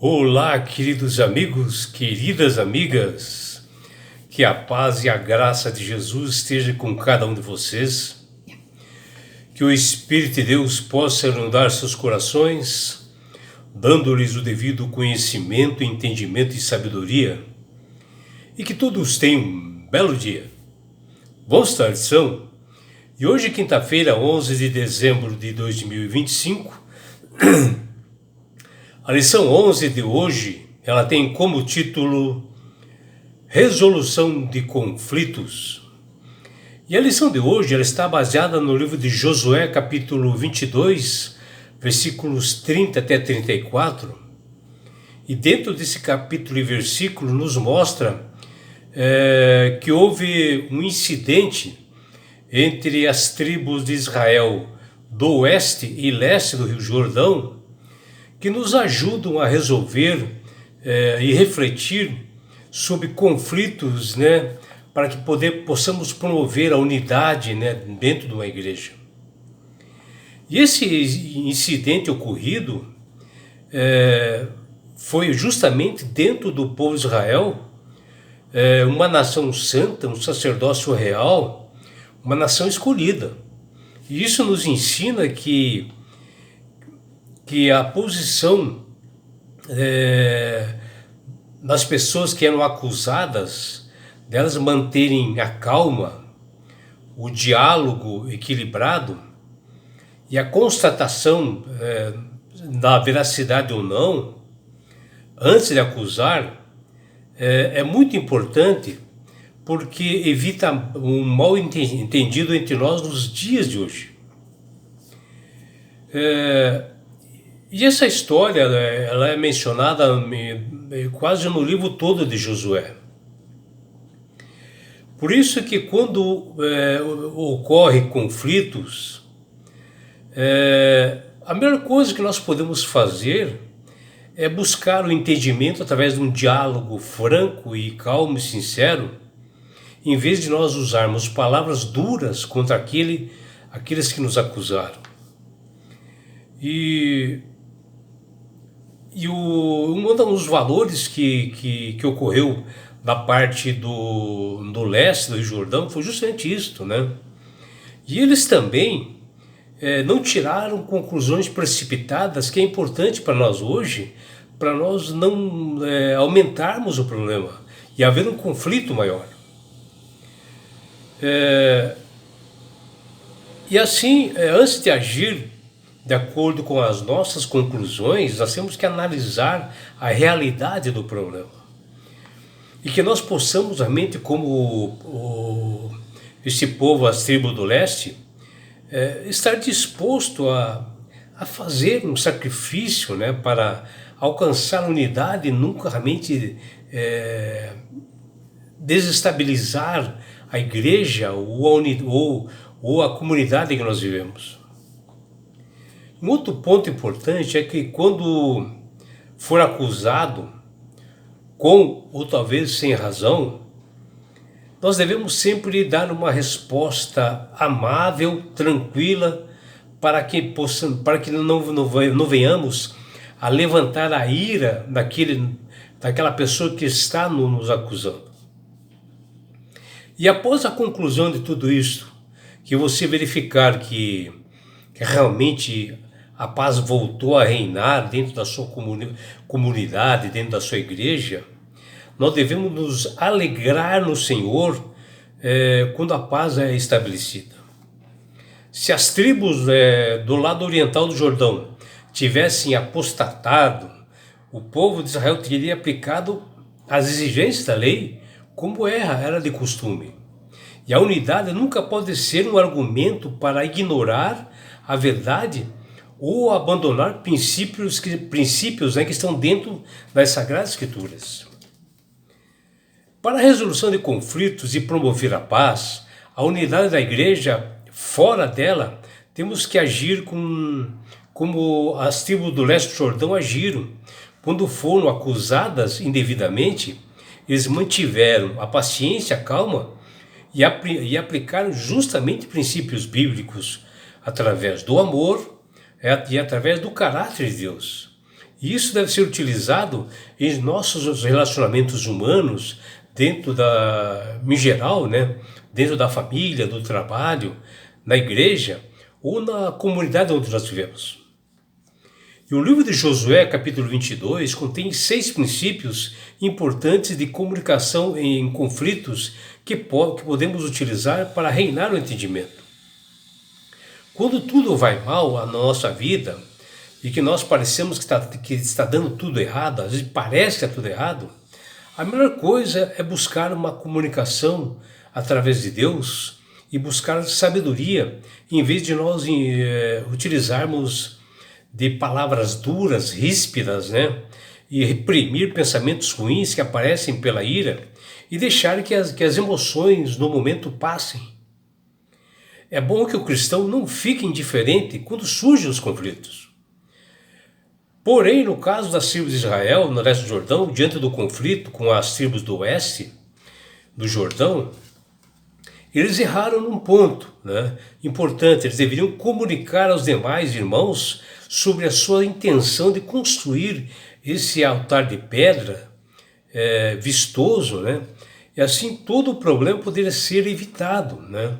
Olá, queridos amigos, queridas amigas, que a paz e a graça de Jesus esteja com cada um de vocês, que o Espírito de Deus possa inundar seus corações, dando-lhes o devido conhecimento, entendimento e sabedoria, e que todos tenham um belo dia. Vamos à lição? E hoje, quinta-feira, 11 de dezembro de 2025, a lição 11 de hoje, ela tem como título Resolução de Conflitos. E a lição de hoje ela está baseada no livro de Josué, capítulo 22, versículos 30 até 34. E dentro desse capítulo e versículo nos mostra que houve um incidente entre as tribos de Israel do oeste e leste do Rio Jordão, que nos ajudam a resolver e refletir sobre conflitos, para que possamos promover a unidade, dentro de uma igreja. E esse incidente ocorrido foi justamente dentro do povo de Israel, uma nação santa, um sacerdócio real, uma nação escolhida. E isso nos ensina que a posição das pessoas que eram acusadas, delas manterem a calma, o diálogo equilibrado e a constatação da veracidade ou não, antes de acusar, é muito importante, porque evita um mal entendido entre nós nos dias de hoje. E essa história, ela é mencionada quase no livro todo de Josué. Por isso que quando ocorrem conflitos, a melhor coisa que nós podemos fazer é buscar o entendimento através de um diálogo franco e calmo e sincero, em vez de nós usarmos palavras duras contra aqueles que nos acusaram. E um dos valores que ocorreu da parte do leste do Rio Jordão foi justamente isto, E eles também não tiraram conclusões precipitadas, que é importante para nós hoje, para nós não aumentarmos o problema e haver um conflito maior. E assim, antes de agir de acordo com as nossas conclusões, nós temos que analisar a realidade do problema. E que nós possamos, realmente, como esse povo, as tribos do leste, estar disposto a fazer um sacrifício, para alcançar a unidade e nunca realmente desestabilizar a igreja ou a comunidade que nós vivemos. Um outro ponto importante é que quando for acusado, com ou talvez sem razão, nós devemos sempre dar uma resposta amável, tranquila, para que não venhamos a levantar a ira daquela pessoa que está nos acusando. E após a conclusão de tudo isso, que você verificar que realmente a paz voltou a reinar dentro da sua comunidade, dentro da sua igreja, nós devemos nos alegrar no Senhor quando a paz é estabelecida. Se as tribos do lado oriental do Jordão tivessem apostatado, o povo de Israel teria aplicado as exigências da lei como era de costume. E a unidade nunca pode ser um argumento para ignorar a verdade ou abandonar princípios que estão dentro das Sagradas Escrituras. Para a resolução de conflitos e promover a paz, a unidade da igreja, fora dela, temos que agir como as tribos do leste do Jordão agiram. Quando foram acusadas indevidamente, eles mantiveram a paciência, a calma e aplicaram justamente princípios bíblicos através do amor e através do caráter de Deus. E isso deve ser utilizado em nossos relacionamentos humanos, em geral, né? Dentro da família, do trabalho, na igreja ou na comunidade onde nós vivemos. E o livro de Josué, capítulo 22, contém 6 princípios importantes de comunicação em conflitos que podemos utilizar para reinar o entendimento. Quando tudo vai mal na nossa vida e que nós parecemos que está dando tudo errado, às vezes parece que está tudo errado, a melhor coisa é buscar uma comunicação através de Deus e buscar sabedoria, em vez de nós utilizarmos de palavras duras, ríspidas, né? E reprimir pensamentos ruins que aparecem pela ira e deixar que as emoções no momento passem. É bom que o cristão não fique indiferente quando surgem os conflitos. Porém, no caso das tribos de Israel, no leste do Jordão, diante do conflito com as tribos do oeste do Jordão, eles erraram num ponto, né, importante. Eles deveriam comunicar aos demais irmãos sobre a sua intenção de construir esse altar de pedra vistoso, né, e assim todo o problema poderia ser evitado, né.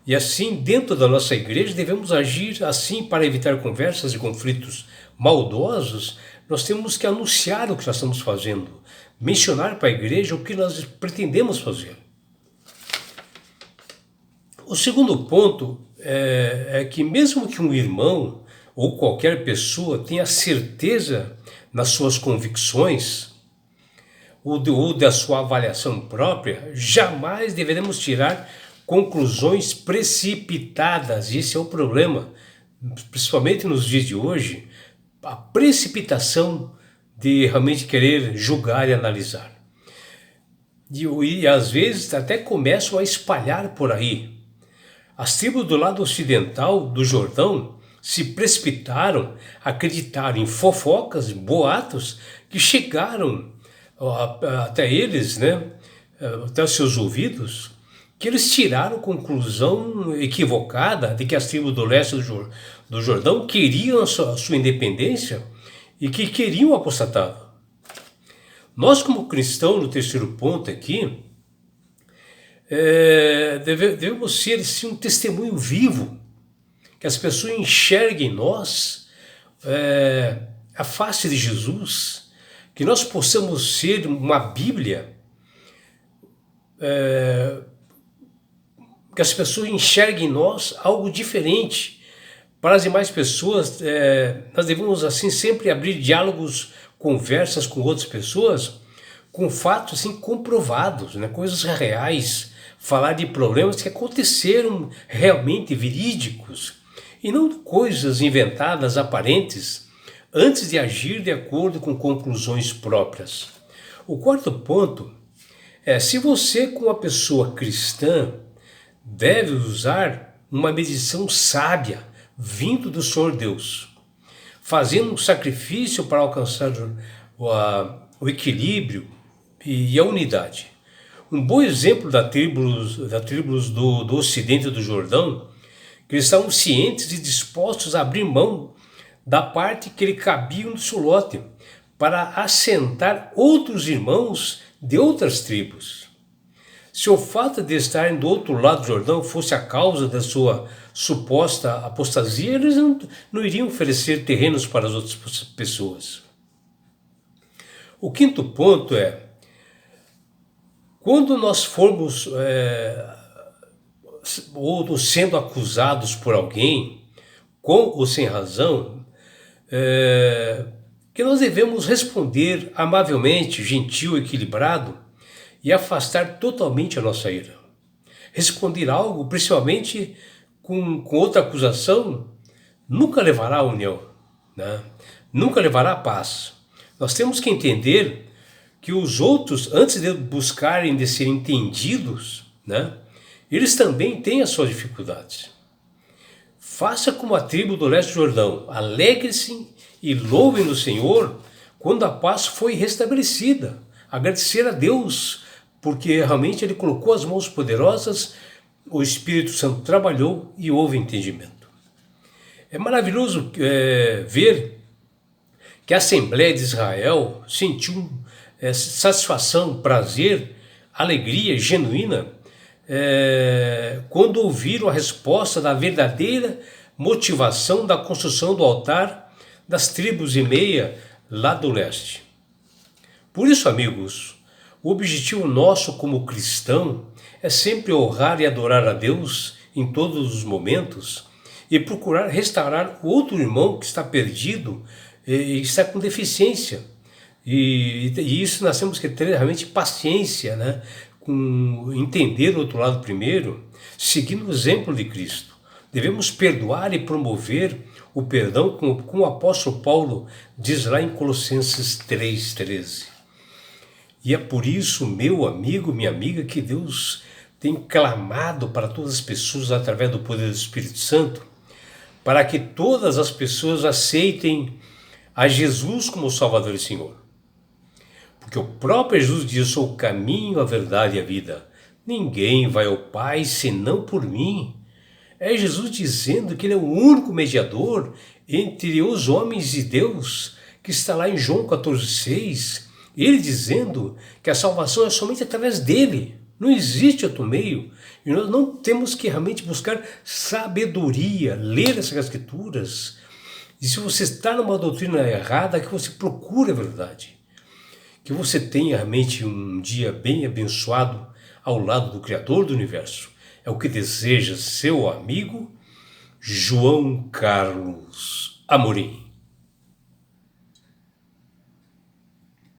E assim, dentro da nossa igreja, devemos agir assim para evitar conversas e conflitos maldosos. Nós temos que anunciar o que nós estamos fazendo, mencionar para a igreja o que nós pretendemos fazer. O segundo ponto é que mesmo que um irmão ou qualquer pessoa tenha certeza nas suas convicções ou da sua avaliação própria, jamais deveremos tirar conclusões precipitadas. Esse é o problema, principalmente nos dias de hoje, a precipitação de realmente querer julgar e analisar. E às vezes até começam a espalhar por aí. As tribos do lado ocidental do Jordão se precipitaram, acreditaram em fofocas, boatos que chegaram até eles, né, até os seus ouvidos, que eles tiraram conclusão equivocada de que as tribos do leste do Jordão queriam a sua independência e que queriam o apostatado. Nós, como cristãos, no terceiro ponto aqui, devemos ser sim, um testemunho vivo, que as pessoas enxerguem em nós a face de Jesus, que nós possamos ser uma Bíblia, que as pessoas enxerguem em nós algo diferente. Para as demais pessoas, nós devemos assim sempre abrir diálogos, conversas com outras pessoas, com fatos assim comprovados, né, coisas reais, falar de problemas que aconteceram realmente verídicos e não coisas inventadas, aparentes, antes de agir de acordo com conclusões próprias. O quarto ponto é: se você, com uma pessoa cristã, deve usar uma medição sábia vindo do Senhor Deus, fazendo um sacrifício para alcançar o equilíbrio e a unidade. Um bom exemplo da tribos do ocidente do Jordão, que eles estavam cientes e dispostos a abrir mão da parte que lhe cabia no seu lote, para assentar outros irmãos de outras tribos. Se o fato de estarem do outro lado do Jordão fosse a causa da sua suposta apostasia, eles não iriam oferecer terrenos para as outras pessoas. O quinto ponto é: quando nós formos ou sendo acusados por alguém, com ou sem razão, que nós devemos responder amavelmente, gentil, equilibrado e afastar totalmente a nossa ira. Responder algo, principalmente com outra acusação, nunca levará à união, né? Nunca levará à paz. Nós temos que entender que os outros, antes de buscarem de ser entendidos, né, eles também têm as suas dificuldades. Faça como a tribo do leste do Jordão, alegre-se e louvem no Senhor quando a paz foi restabelecida. Agradecer a Deus, porque realmente Ele colocou as mãos poderosas, o Espírito Santo trabalhou e houve entendimento. É maravilhoso ver que a Assembleia de Israel sentiu satisfação, prazer, alegria genuína quando ouviram a resposta da verdadeira motivação da construção do altar das tribos e meia lá do leste. Por isso, amigos, o objetivo nosso como cristão é sempre honrar e adorar a Deus em todos os momentos e procurar restaurar o outro irmão que está perdido e está com deficiência. E isso nós temos que ter realmente paciência, né? Com entender o outro lado primeiro, seguindo o exemplo de Cristo. Devemos perdoar e promover o perdão, como o apóstolo Paulo diz lá em Colossenses 3,13. E é por isso, meu amigo, minha amiga, que Deus tem clamado para todas as pessoas através do poder do Espírito Santo, para que todas as pessoas aceitem a Jesus como Salvador e Senhor. Porque o próprio Jesus diz: eu sou o caminho, a verdade e a vida. Ninguém vai ao Pai senão por mim. É Jesus dizendo que Ele é o único mediador entre os homens e Deus, que está lá em João 14,6. Ele dizendo que a salvação é somente através dele. Não existe outro meio. E nós não temos que realmente buscar sabedoria, ler essas escrituras. E se você está numa doutrina errada, que você procure a verdade. Que você tenha realmente um dia bem abençoado ao lado do Criador do Universo. É o que deseja seu amigo João Carlos Amorim.